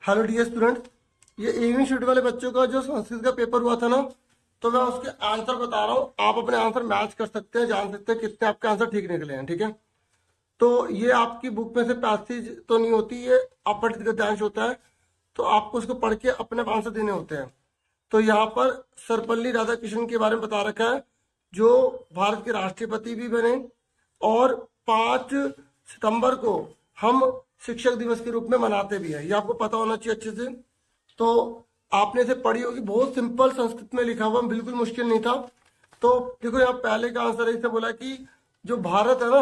Hello dear student, ये English unit वाले बच्चों का जो संस्कृत का पेपर हुआ था ना, तो मैं उसके आंसर बता रहा हूँ। आप अपने आंसर मैच कर सकते हैं, जान सकते हैं कितने आपके आंसर ठीक निकले हैं। ठीक है, तो ये आपकी बुक में से पैसेज तो नहीं होती, ये अपठित गद्यांश होता है, तो आपको उसको पढ़ के अपने आंसर देने होते हैं। तो यहाँ पर सर्वपल्ली राधाकृष्णन के बारे में बता रखा है, जो भारत के राष्ट्रपति भी बने, और 5 सितंबर को हम शिक्षक दिवस के रूप में मनाते भी हैं। ये आपको पता होना चाहिए अच्छे से। तो आपने इसे पढ़ी होगी, बहुत सिंपल संस्कृत में लिखा हुआ, बिल्कुल मुश्किल नहीं था। तो देखो यहाँ पहले का आंसर इससे बोला कि जो भारत है ना,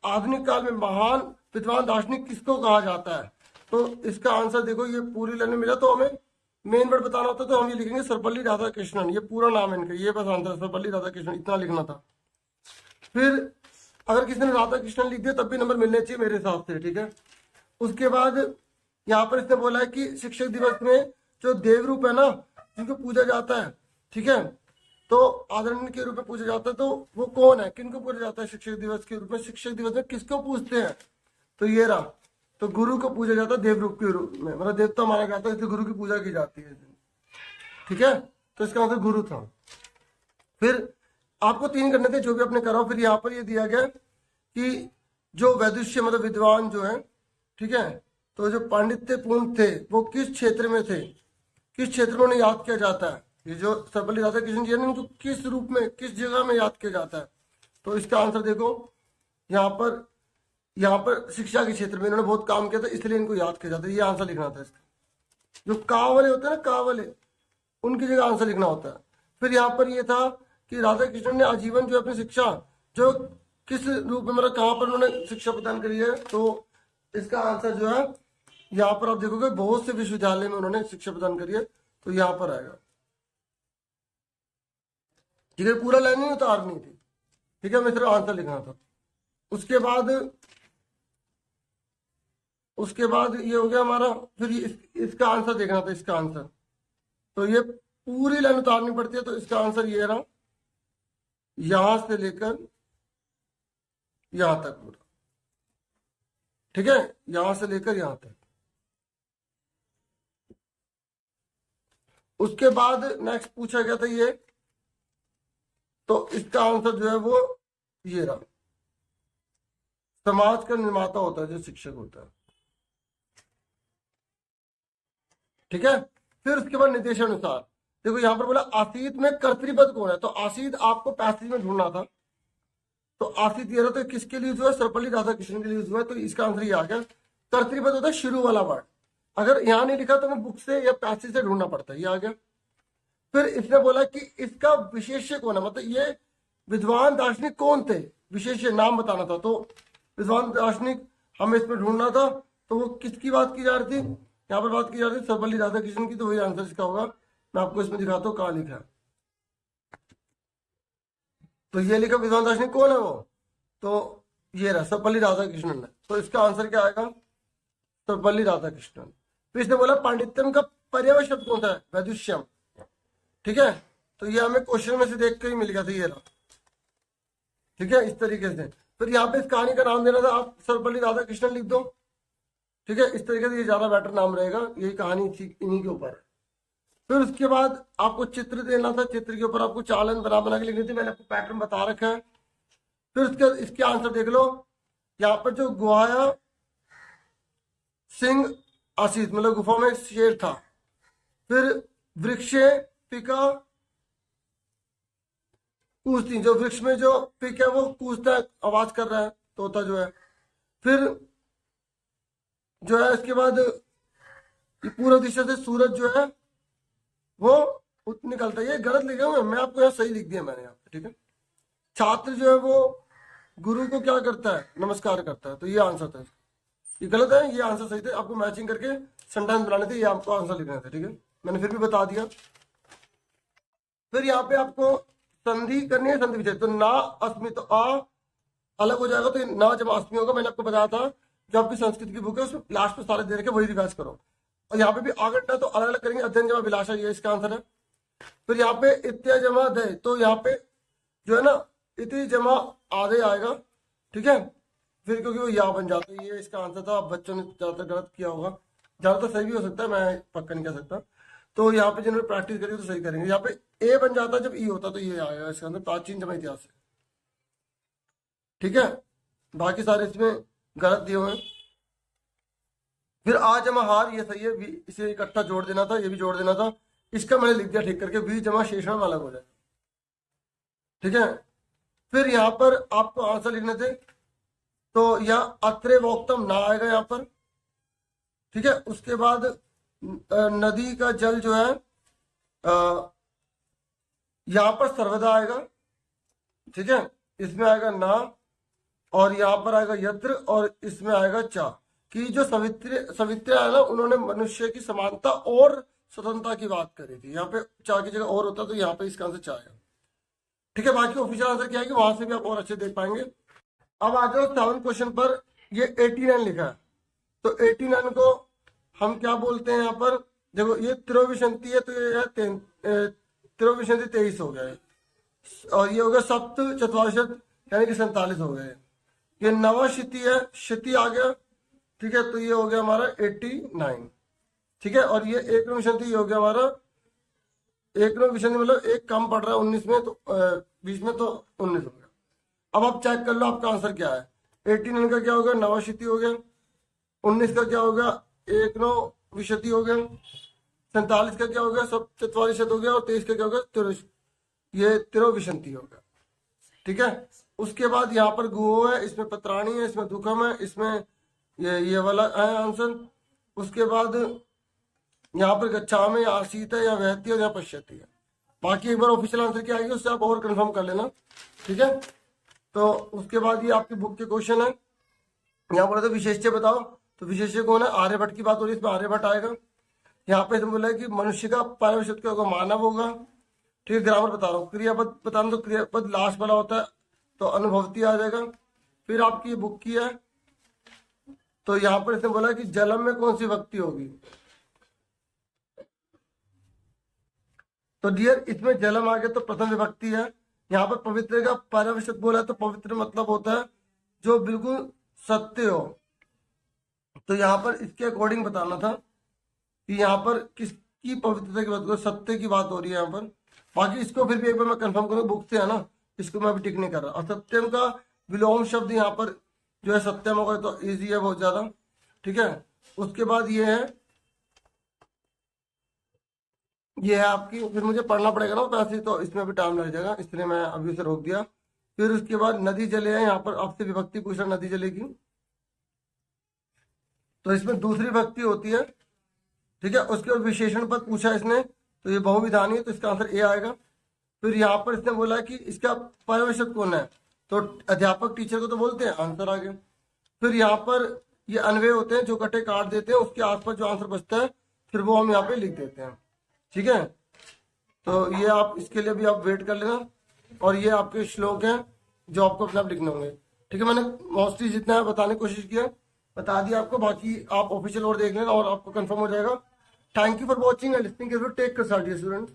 आधुनिक काल में महान विद्वान दार्शनिक किसको कहा जाता है। तो इसका आंसर देखो, ये पूरी लाइन में मिला। तो हमें मेन वर्ड बताना होता तो हम ये लिखेंगे सर्वपल्ली राधाकृष्णन, ये पूरा नाम है इनका, ये बस आंसर सर्वपल्ली राधाकृष्णन, इतना लिखना था। फिर अगर किसी ने राधाकृष्णन लिख दिया तब भी नंबर मिलने चाहिए मेरे हिसाब से। ठीक है, उसके बाद यहाँ पर इसने बोला है कि शिक्षक दिवस में जो देव रूप है ना, जिनको पूजा जाता है, ठीक है, तो आदरणीय के रूप में पूजा जाता है, तो वो कौन है, किनको पूजा जाता है शिक्षक दिवस के रूप में। शिक्षक दिवस में किसको पूजते हैं, तो ये रहा, तो गुरु को पूजा जाता है देव रूप के रूप में, मतलब देवता माना जाता है, इसलिए गुरु की पूजा की जाती है। ठीक है, तो इसका मतलब गुरु था। फिर आपको 3 करने थे, जो भी अपने कराओ। फिर यहाँ पर ये दिया गया कि जो वैदुष्य मतलब विद्वान जो है, ठीक है, तो जो पांडित्यपूर्ण थे वो किस क्षेत्र में थे, किस क्षेत्र में उन्हें याद किया जाता है। ये जो सर्वपल्ली राधाकृष्णन जी है, इनको किस रूप में, किस जगह में याद किया जाता है। तो इसका आंसर देखो, यहाँ पर शिक्षा के क्षेत्र में इन्होंने बहुत काम किया था, इसलिए इनको याद किया जाता है। ये आंसर लिखना था इसका। जो का वाले होते हैं ना, का वाले, उनकी जगह आंसर लिखना होता है। फिर यहाँ पर ये था कि राधा कृष्णन ने आजीवन जो अपनी शिक्षा जो किस रूप में, मतलब कहाँ पर उन्होंने शिक्षा प्रदान करी है। तो इसका आंसर जो है, यहाँ पर आप देखोगे बहुत से विश्वविद्यालय में उन्होंने शिक्षा प्रदान करी है, तो यहाँ पर आएगा। ठीक है, पूरा लाइन नहीं उतारनी थी। ठीक है, मैं सिर्फ आंसर लिखना था। उसके बाद ये हो गया हमारा। फिर इसका आंसर देखना था, इसका आंसर। तो ये पूरी लाइन उतारनी पड़ती है, तो इसका आंसर ये रहा, यहां से लेकर यहां तक पूरा। ठीक है, यहां से लेकर यहां तक। उसके बाद नेक्स्ट पूछा गया था ये, तो इसका आंसर जो है वो ये रहा, समाज का निर्माता होता है जो शिक्षक होता है। ठीक है, फिर उसके बाद निर्देशानुसार देखो, यहां पर बोला आसीत में कर्तृपद कौन है, तो आसीत आपको पैसेज में ढूंढना था। तो आसीत ये रहा, तो किसके लिए यूज हुआ, सर्वपल्ली राधाकृष्णन के लिए यूज हुआ है, तो इसका आंसर ये आ गया। कर्तृपद होता है शुरू वाला वर्ड, अगर यहाँ नहीं लिखा तो मैं बुक से या पैसेज से ढूंढना पड़ता है, ये आ गया। फिर इसने बोला कि इसका विशेष्य कौन है, मतलब ये विद्वान दार्शनिक कौन थे, विशेष्य नाम बताना था। तो विद्वान दार्शनिक हमें इसमें ढूंढना था, तो वो किसकी बात की जा रही थी, यहाँ पर बात की जा रही थी सर्वपल्ली राधाकृष्णन की, तो वही आंसर इसका होगा। मैं आपको इसमें दिखाता हूँ कहाँ लिखा है। तो ये लिखा विद्वान दार्शनिक कौन है वो, तो ये रहा सर्वपल्ली राधाकृष्णन है। तो इसका आंसर क्या आएगा, सर्वपल्ली राधाकृष्णन। फिर इसने बोला पांडित्यम का पर्याय शब्द कौन था, वैदुष्यम। ठीक है, तो ये हमें क्वेश्चन में से देख कर ही मिल गया था, ये रहा। ठीक है, इस तरीके से। फिर यहाँ पे इस कहानी का नाम देना था, आप सर्वपल्ली राधाकृष्णन लिख दो। ठीक है, इस तरीके से ये ज्यादा बेटर नाम रहेगा, यही कहानी इन्हीं के ऊपर है। फिर उसके बाद आपको चित्र देना था, चित्र के ऊपर आपको चालन बना बना के लिखनी थी, मैंने आपको पैटर्न बता रखा है। फिर इसके आंसर देख लो, यहाँ पर जो गुहाया सिंह आसीत, मतलब गुफा में शेर था। फिर वृक्षे पिका कूजती, जो वृक्ष में जो पिक है वो कूजता है, आवाज कर रहा है, तोता जो है। फिर जो है इसके बाद पूर्व दिशा से सूरज जो है वो निकलता है। ये गलत लिखे हुए, मैं आपको यहाँ सही लिख दिया मैंने यहाँ पे। ठीक है, छात्र जो है वो गुरु को क्या करता है, नमस्कार करता है, तो ये आंसर था। ये गलत है, ये आंसर सही थे, आपको मैचिंग करके सेंटेंस बनाने थे, ये आपको आंसर लिखना था। ठीक है, मैंने फिर भी बता दिया। फिर यहाँ पे आपको संधि करनी है, संधि विच्छेद। तो ना अस्मि, तो आ अलग हो जाएगा, तो ना जब अस्मि होगा, मैंने आपको बताया था, जो आपकी संस्कृत की बुक है उसमें लास्ट में सारे दे रखे, वही रिवाइज करो। और यहाँ पे भी आगट तो अलग अलग करेंगे, अध्ययन जमा विलासा, ये इसका आंसर है। फिर यहाँ पे इत्या जमा दय, तो यहाँ पे जो है ना इति जमा आधे आएगा। ठीक है, फिर क्योंकि वो या बन जाता है, ये इसका आंसर था। बच्चों ने ज्यादातर गलत किया होगा, ज्यादातर सही भी हो सकता है, मैं पक्का नहीं कह सकता। तो यहाँ पे जिन्होंने प्रैक्टिस करी तो सही करेंगे। यहाँ पे ए बन जाता है जब ई होता, तो ये आएगा इसके अंदर प्राचीन जमा इतिहास है। ठीक है, बाकी सारे इसमें गलत दिए हुए हैं। फिर आ जमा हार, ये सही है, इसे इकट्ठा जोड़ देना था, ये भी जोड़ देना था। इसका मैंने लिख दिया ठीक करके, वी जमा शेषण अलग हो जाए। ठीक है, फिर यहाँ पर आपको आंसर लिखने थे, तो यहाँ अत्रे वोक्तम ना आएगा यहाँ पर। ठीक है, उसके बाद नदी का जल जो है यहाँ पर सर्वदा आएगा। ठीक है, इसमें आएगा ना, और यहाँ पर आएगा यत्र, और इसमें आएगा चा। कि जो सवित्र है ना, उन्होंने मनुष्य की समानता और स्वतंत्रता की बात करी थी। यहाँ पे चा की जगह और होता, तो यहाँ पे इसका आंसर चा आएगा। ठीक है, बाकी ऑफिशियल आंसर क्या है कि वहां से भी आप और अच्छे देख पाएंगे। अब आ जाओ 7 क्वेश्चन पर। ये 89 लिखा है, तो 89 को हम क्या बोलते हैं यहाँ पर? देखो, ये त्रयोविंशति है, तो ये है त्रयोविंशति 23 हो गया है, और ये हो गया सप्त चतुर्शत यानी कि 47 हो गए। ये नवाशीति है, क्षति आ गया। ठीक है, तो ये हो गया हमारा 89। ठीक है, और ये एकविंशति हो गया हमारा, एकविंशति मतलब एक कम पड़ रहा है 19 में, तो 20 में, तो 19 हो गया। अब आप चेक कर लो आपका आंसर क्या है। 89 का क्या हो गया? नवाशीति हो गया। 19 का क्या हो गया? एकविंशति हो गया। 47 का क्या हो गया? सब 44 हो गया। और 23 का क्या हो गया? ये त्रयोविंशति हो गया। ठीक है, उसके बाद यहाँ पर गुहो है, इसमें पत्राणी है, इसमें दुखम है, इसमें ये वाला है आंसर। उसके बाद यहाँ पर गच्छा में आसीत है, या वहती है, या पश्यती है। बाकी एक बार ऑफिशियल आंसर क्या आएगी उससे आप और कंफर्म कर लेना। ठीक है, तो उसके बाद ये आपकी बुक के क्वेश्चन है। यहाँ पर तो विशेष्य बताओ, तो विशेष्य कौन है? आर्यभट्ट की बात हो रही है, इसमें आर्यभट्ट आएगा। यहाँ पे बोला है कि मनुष्य का पर्यवसित क्या होगा? मानव होगा। ठीक है, ग्रामर बता रहा हूँ। क्रियापद बताना, तो क्रियापद लास्ट वाला होता है, तो अनुभवती आ जाएगा। फिर आपकी बुक की है, तो यहाँ पर इसने बोला कि जलम में कौन सी विभक्ति होगी? तो डियर, इसमें जलम आ गया तो प्रथम विभक्ति है। यहाँ पर पवित्र का पर्यवसित बोला है, तो पवित्र मतलब होता है जो बिल्कुल सत्य हो। तो यहाँ पर इसके अकॉर्डिंग बताना था कि यहाँ पर किसकी पवित्रता की बात हो, सत्य की बात हो रही है यहाँ पर। बाकी इसको फिर भी एक बार मैं कंफर्म करूँ, बुक से है ना, इसको मैं अभी टिक नहीं कर रहा। और सत्यम का विलोम शब्द यहाँ पर जो है सत्यम होगा, तो इजी है बहुत ज्यादा। ठीक है, उसके बाद ये है आपकी, फिर मुझे पढ़ना पड़ेगा ना वैसे, तो इसमें भी टाइम लग जाएगा, इसलिए मैं अभी उसे रोक दिया। फिर उसके बाद नदी जले है, यहाँ पर आपसे विभक्ति पूछ रहा, नदी जले की, तो इसमें दूसरी विभक्ति होती है। ठीक है, उसके बाद विशेषण पद पूछा इसने, तो ये बहुविधानी है, तो इसका आंसर ए आएगा। फिर यहाँ पर इसने बोला कि इसका पर्यवेक्षक कौन है, तो अध्यापक टीचर को तो बोलते हैं, आंसर आ गया। फिर यहाँ पर ये अन्वय होते हैं, जो कटे काट देते हैं, उसके आसपास जो आंसर बचता है फिर वो हम यहाँ पे लिख देते हैं। ठीक है, तो ये आप इसके लिए भी आप वेट कर लेना। और ये आपके श्लोक हैं जो आपको अपने आप लिखने होंगे। ठीक है, मैंने मोस्टली जितना है बताने की कोशिश किया, बता दिया आपको। बाकी आप ऑफिशियल और देख लेना और आपको कंफर्म हो जाएगा। Thank you for watching and listening. Take care students.